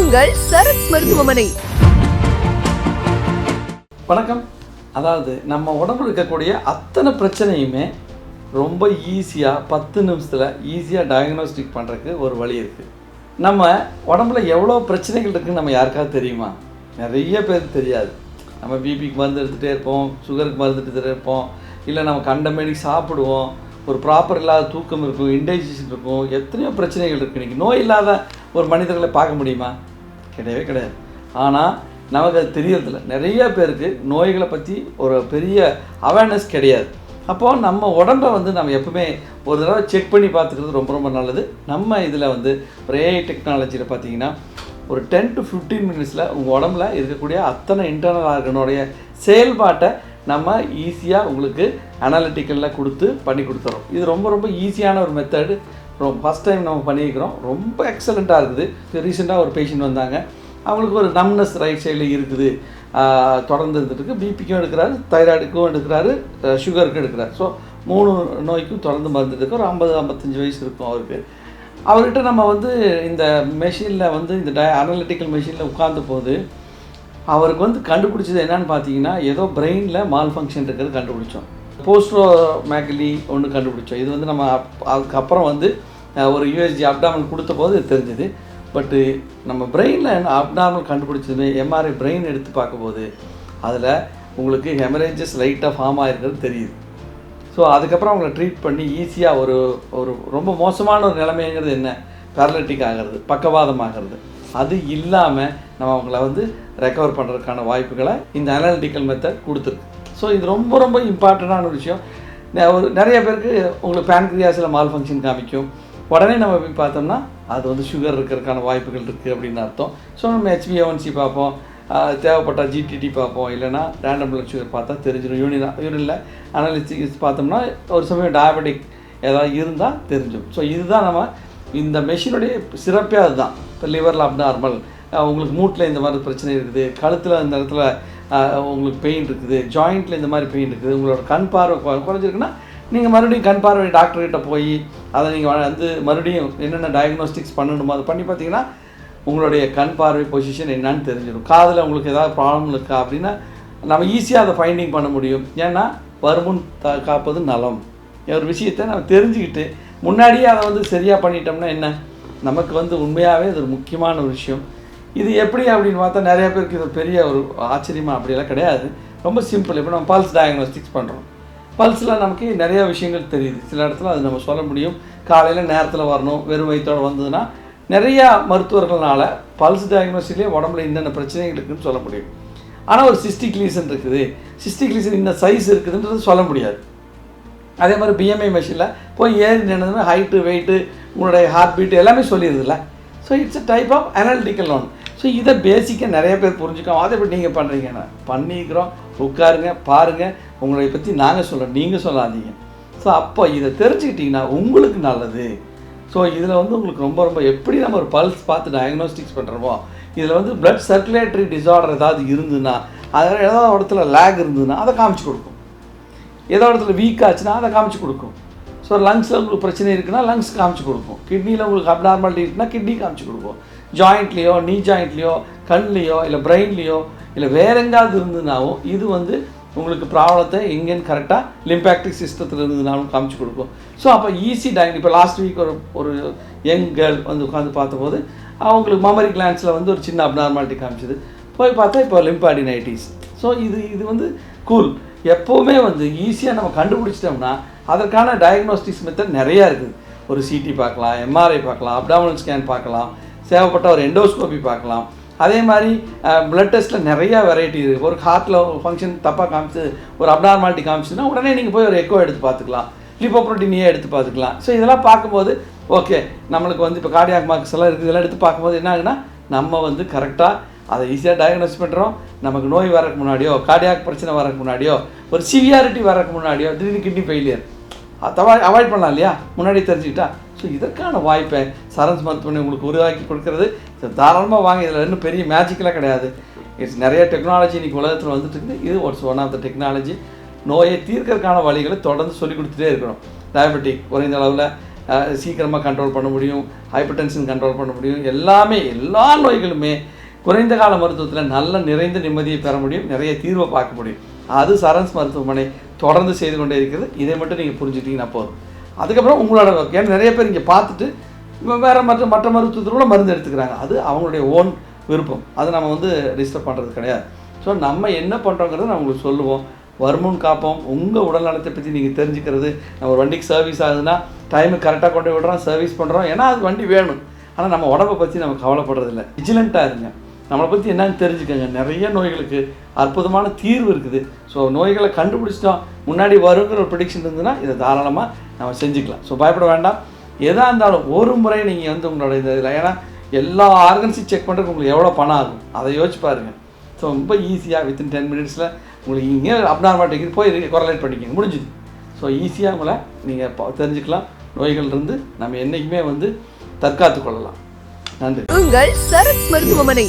உங்கள் சரத் மருத்துவமனை. வணக்கம். அதாவது நம்ம உடம்புல இருக்கக்கூடிய அத்தனை பிரச்சனையுமே ரொம்ப ஈஸியாக 10 நிமிஷத்தில் ஈஸியாக டயக்னோஸ்டிக் பண்ணுறதுக்கு ஒரு வழி இருக்குது. நம்ம உடம்புல எவ்வளோ பிரச்சனைகள் இருக்குதுன்னு நம்ம யாருக்காவது தெரியுமா? நிறைய பேருக்கு தெரியாது. நம்ம பிபிக்கு மருந்து எடுத்துகிட்டே இருப்போம், சுகருக்கு மருந்து எடுத்துகிட்டே இருப்போம், இல்லை நம்ம கண்டமேனிக்கு சாப்பிடுவோம், ஒரு ப்ராப்பர் இல்லாத தூக்கம் இருக்கும், இன்டைஜஷன் இருக்கும், எத்தனையோ பிரச்சனைகள் இருக்குது. இன்றைக்கி நோய் இல்லாத ஒரு மனிதர்களை பார்க்க முடியுமா? கிடையவே கிடையாது. ஆனால் நமக்கு அது தெரியறதில்ல. நிறைய பேருக்கு நோய்களை பற்றி ஒரு பெரிய அவேர்னஸ் கிடையாது. அப்போது நம்ம உடம்பை நம்ம எப்பவுமே ஒரு தடவை செக் பண்ணி பார்த்துக்கிறது ரொம்ப ரொம்ப நல்லது. நம்ம இதில் ஒரு ஏஐ டெக்னாலஜியில் பார்த்தீங்கன்னா ஒரு 10 to 15 மினிட்ஸில் உங்கள் உடம்புல இருக்கக்கூடிய அத்தனை இன்டர்னல் ஆர்கனோடைய செயல்பாட்டை நம்ம ஈஸியாக உங்களுக்கு அனாலிட்டிக்கலில் கொடுத்து பண்ணி கொடுத்துறோம். இது ரொம்ப ரொம்ப ஈஸியான ஒரு மெத்தடு. ஃபஸ்ட் டைம் நம்ம பண்ணியிருக்கிறோம். ரொம்ப எக்ஸலண்ட்டாக இருக்குது. ரீசெண்டாக ஒரு பேஷண்ட் வந்தாங்க. அவங்களுக்கு ஒரு நம்னஸ் ரைட் சைடில் இருக்குது, தொடர்ந்து இருந்துட்டு பிபிக்கும் எடுக்கிறாரு, தைராய்டுக்கும் எடுக்கிறாரு, சுகருக்கும் எடுக்கிறாரு. ஸோ 3 நோய்க்கும் தொடர்ந்து மருந்துருக்கு. ஒரு 50-55 வயசு இருக்கும் அவருக்கு. அவர்கிட்ட நம்ம இந்த மெஷினில் இந்த அனலிட்டிக்கல் மெஷினில் உட்கார்ந்த போது அவருக்கு கண்டுபிடிச்சது என்னன்னு பார்த்தீங்கன்னா, ஏதோ பிரெயினில் மால் ஃபங்க்ஷன் இருக்கிறது கண்டுபிடிச்சோம். போஸ்ட்ரோ மேக்லி ஒன்று கண்டுபிடிச்சோம். இது நம்ம அதுக்கப்புறம் ஒரு யூஎஸ்ஜி அப்டாமல் கொடுத்த போது தெரிஞ்சுது. பட்டு நம்ம பிரெயினில் அப்டாமல் கண்டுபிடிச்சதுமே எம்ஆர்ஐ பிரெயின் எடுத்து பார்க்கும்போது அதில் உங்களுக்கு ஹெமரேஜஸ் லைட்டாக ஃபார்ம் ஆகிருக்கிறது தெரியுது. ஸோ அதுக்கப்புறம் அவங்கள ட்ரீட் பண்ணி ஈஸியாக ஒரு ரொம்ப மோசமான ஒரு நிலைமைங்கிறது என்ன, பேரலிட்டிக் ஆகிறது, பக்கவாதம் ஆகிறது, அது இல்லாமல் நம்ம அவங்கள ரெக்கவர் பண்ணுறதுக்கான வாய்ப்புகளை இந்த அனாலிட்டிக்கல் மெத்தட் கொடுத்துருக்கு. ஸோ இது ரொம்ப ரொம்ப இம்பார்ட்டண்ட்டான ஒரு விஷயம். நிறைய பேருக்கு உங்களுக்கு பேன்க்ரியாஸில் மால் ஃபங்க்ஷன் காமிக்கும். உடனே நம்ம போய் பார்த்தோம்னா அது சுகர் இருக்கிறதுக்கான வாய்ப்புகள் இருக்குது அப்படின்னு அர்த்தம். ஸோ நம்ம HbA1c பார்ப்போம், தேவைப்பட்ட ஜிடிடி பார்ப்போம், இல்லைனா ரேண்டம் பிளட் சுகர் பார்த்தா தெரிஞ்சிடும். யூரினில் அனாலிசிஸ் பார்த்தோம்னா ஒரு சமயம் டயபெட்டிக் ஏதாவது இருந்தால் தெரிஞ்சிடும். ஸோ இதுதான் நம்ம இந்த மெஷினுடைய சிறப்பே அதுதான். இப்போ லிவரில் அப்நார்மல், உங்களுக்கு மூட்டில் இந்த மாதிரி பிரச்சனை இருக்குது, கழுத்தில் இந்த இடத்துல உங்களுக்கு பெயின் இருக்குது, ஜாயிண்ட்டில் இந்த மாதிரி பெயின் இருக்குது, உங்களோட கண் பார்வை குறைஞ்சிருக்குன்னா நீங்கள் மறுபடியும் கண் பார்வை டாக்டர்கிட்ட போய் அதை நீங்கள் மறுபடியும் என்னென்ன டயக்னோஸ்டிக்ஸ் பண்ணணுமோ அதை பண்ணி பார்த்தீங்கன்னா உங்களுடைய கண் பார்வை பொசிஷன் என்னன்னு தெரிஞ்சிடும். காதில் உங்களுக்கு ஏதாவது ப்ராப்ளம் இருக்கா அப்படின்னா நம்ம ஈஸியாக அதை ஃபைண்டிங் பண்ண முடியும். ஏன்னா வருமுன் காப்பது நலம். ஒரு விஷயத்தை நம்ம தெரிஞ்சுக்கிட்டு முன்னாடியே அதை சரியாக பண்ணிட்டோம்னா என்ன, நமக்கு உண்மையாகவே இது ஒரு முக்கியமான ஒரு விஷயம். இது எப்படி அப்படின்னு பார்த்தா நிறைய பேருக்கு இது பெரிய ஒரு ஆச்சரியமாக அப்படியெல்லாம் கிடையாது. ரொம்ப சிம்பிள். இப்போ நம்ம பல்ஸ் டயக்னோஸ்டிக்ஸ் பண்ணுறோம். பல்ஸில் நமக்கு நிறையா விஷயங்கள் தெரியுது. சில இடத்துல அது நம்ம சொல்ல முடியும். காலையில் நேரத்தில் வரணும், வெறும் வயிற்றோடு வந்ததுன்னா நிறையா மருத்துவர்களால் பல்ஸ் டயக்னோஸ்டிக்லேயே உடம்புல என்னென்ன பிரச்சனைகள் இருக்குதுன்னு சொல்ல முடியும். ஆனால் ஒரு சிஸ்டிக் லீசன் இருக்குது, சிஸ்டிக் லீசன் இந்த சைஸ் இருக்குதுன்றது சொல்ல முடியாது. அதே மாதிரி பிஎம்ஐ மெஷினில் போய் ஏறி நின்னதுமே ஹைட்டு, வெயிட்டு, உங்களுடைய ஹார்ட் பீட் எல்லாமே சொல்லிடுதுல்ல. So it's a type of analytical one. So இதை பேசிக்காக நிறைய பேர் புரிஞ்சுக்கோம். அதை எப்படி நீங்கள் பண்ணுறீங்கன்னா பண்ணிக்கிறோம், உட்காருங்க, பாருங்கள், உங்களை பற்றி நாங்கள் சொல்கிறோம், நீங்கள் சொல்லாதீங்க. ஸோ அப்போ இதை தெரிஞ்சுக்கிட்டிங்கன்னா உங்களுக்கு நல்லது. ஸோ இதில் உங்களுக்கு ரொம்ப ரொம்ப எப்படி நம்ம ஒரு பல்ஸ் பார்த்து டயக்னோஸ்டிக்ஸ் பண்ணுறோமோ இதில் பிளட் சர்க்குலேட்டரி டிஸார்டர் ஏதாவது இருந்ததுன்னா, அதில் ஏதாவது இடத்துல லேக் இருந்ததுன்னா அதை காமிச்சு கொடுக்கும். ஏதோ இடத்துல வீக் ஆச்சுன்னா அதை காமிச்சு கொடுக்கும். ஸோ லங்ஸில் உங்களுக்கு பிரச்சனை இருக்குன்னா லங்ஸ் காமிச்சு கொடுக்கும். கிட்னியில் உங்களுக்கு அப்நார்மாலிட்டி இருக்குன்னா கிட்னி காமிச்சு கொடுக்கும். ஜாயிண்ட்லேயோ, நீ ஜாயிண்ட்லேயோ, கண்லேயோ, இல்லை பிரெயின்லேயோ, இல்லை வேறு எங்காவது இருந்ததுனாவும் இது உங்களுக்கு ப்ராப்ளத்தை எங்கேன்னு கரெக்டாக லிம்பாக்டிக் சிஸ்டத்தில் இருந்ததுனாலும் காமிச்சு கொடுக்கும். ஸோ அப்போ ஈஸி இப்போ லாஸ்ட் வீக் ஒரு யங் கேர்ள் உட்காந்து பார்த்தபோது அவங்களுக்கு மமரி கிளான்ஸில் ஒரு சின்ன அப்நார்மாலிட்டி காமிச்சிது. போய் பார்த்தா இப்போ லிம்பாடினைட்டிஸ். ஸோ இது கூல். எப்போவுமே ஈஸியாக நம்ம கண்டுபிடிச்சிட்டோம்னா அதற்கான டயக்னோஸ்டிக்ஸ் மெத்தட் நிறையா இருக்குது. ஒரு சிடி பார்க்கலாம், எம்ஆர்ஐ பார்க்கலாம், அப்டாமினல் ஸ்கேன் பார்க்கலாம், தேவைப்பட்ட ஒரு எண்டோஸ்கோபி பார்க்கலாம். அதே மாதிரி பிளட் டெஸ்ட்டில் நிறையா வெரைட்டி இருக்குது. ஒரு ஹார்ட்டில் ஃபங்க்ஷன் தப்பாக காமிச்சு ஒரு அப்நார்மாலிட்டி காமிச்சுன்னா உடனே நீங்கள் போய் ஒரு எக்கோ எடுத்து பார்த்துக்கலாம், லிப்போப்ரோட்டீனியே எடுத்து பார்த்துக்கலாம். ஸோ இதெல்லாம் பார்க்கும்போது ஓகே நம்மளுக்கு இப்போ கார்டியாக் மார்க்ஸ் எல்லாம் இருக்குது. இதெல்லாம் எடுத்து பார்க்கும்போது என்ன ஆகுதுன்னா நம்ம கரெக்டாக அதை ஈஸியாக டயக்னோஸ் பண்ணுறோம். நமக்கு நோய் வரக்கு முன்னாடியோ, கார்டியாக் பிரச்சனை வரக்கு முன்னாடியோ, ஒரு சிவியாரிட்டி வரக்கு முன்னாடியோ, திடீர்னு கிட்னி ஃபெயிலியர் அதை அவாய்ட் பண்ணலாம் இல்லையா, முன்னாடி தெரிஞ்சுக்கிட்டா. ஸோ இதற்கான வாய்ப்பை சரண்ஸ் மருத்துவமனை உங்களுக்கு உருவாக்கி கொடுக்கறது. தாராளமாக வாங்க. இதில் இன்னும் பெரிய மேஜிக்கெலாம் கிடையாது. இட்ஸ் நிறைய டெக்னாலஜி இன்றைக்கி உலகத்தில் வந்துட்டு இருக்குது. இது ஒன் ஆஃப் த டெக்னாலஜி. நோயை தீர்க்கறதுக்கான வழிகளை தொடர்ந்து சொல்லிக் கொடுத்துட்டே இருக்கணும். டயபெட்டிக் குறைந்த அளவில் சீக்கிரமாக கண்ட்ரோல் பண்ண முடியும், ஹைப்பர் டென்ஷன் கண்ட்ரோல் பண்ண முடியும், எல்லா நோய்களுமே குறைந்த கால மருத்துவத்தில் நல்ல நிறைந்த நிம்மதியை பெற முடியும், நிறைய தீர்வை பார்க்க முடியும். அது சரண்ஸ் மருத்துவமனை தொடர்ந்து செய்து கொண்டே இருக்கிறது. இதை மட்டும் நீங்கள் புரிஞ்சுக்கிட்டீங்கன்னா போதும். அதுக்கப்புறம் உங்களோட ஏன்னா நிறைய பேர் இங்கே பார்த்துட்டு வேறு மற்ற மருத்துவத்தில் கூட மருந்து எடுத்துக்கிறாங்க. அது அவங்களுடைய ஓன் விருப்பம், அதை நம்ம டிஸ்டர்ப் பண்ணுறது கிடையாது. ஸோ நம்ம என்ன பண்ணுறோங்கிறத நான் உங்களுக்கு சொல்லுவோம். வருமுன் காப்போம். உங்கள் உடல் நலத்தை பற்றி நீங்கள் தெரிஞ்சுக்கிறது. நம்ம ஒரு வண்டிக்கு சர்வீஸ் ஆகுதுன்னா டைமுக்கு கரெக்டாக கொண்டு போய் விடுறோம், சர்வீஸ் பண்ணுறோம். ஏன்னா அது வண்டி வேணும். ஆனால் நம்ம உடம்பை பற்றி நம்ம கவலைப்படுறதில்ல. விஜிலண்ட்டாக இருங்க, நம்மளை பற்றி என்னன்னு தெரிஞ்சுக்கோங்க. நிறைய நோய்களுக்கு அற்புதமான தீர்வு இருக்குது. ஸோ நோய்களை கண்டுபிடிச்சிட்டோம், முன்னாடி வருங்கிற ஒரு ப்ரெடிக்ஷன் இருந்ததுன்னா இதை தாராளமாக நம்ம செஞ்சுக்கலாம். ஸோ பயப்பட வேண்டாம். எதாக இருந்தாலும் ஒரு முறை நீங்கள் உங்களோட இதில், ஏன்னா எல்லா ஆர்கன்ஸையும் செக் பண்ணுறதுக்கு உங்களுக்கு எவ்வளோ பணம் ஆகும் அதை யோசிச்சு பாருங்கள். ஸோ ரொம்ப ஈஸியாக வித்தின் 10 மினிட்ஸில் உங்களுக்கு இங்கே அப்நார்மாலிட்டிக்கு போய் கொரலேட் பண்ணிக்கோங்க, முடிஞ்சுது. ஸோ ஈஸியாக உங்களை நீங்கள் தெரிஞ்சுக்கலாம். நோய்கள்லேருந்து நம்ம என்றைக்குமே தற்காத்து கொள்ளலாம். நன்றி. உங்கள் சரண்ஸ் மருத்துவமனை.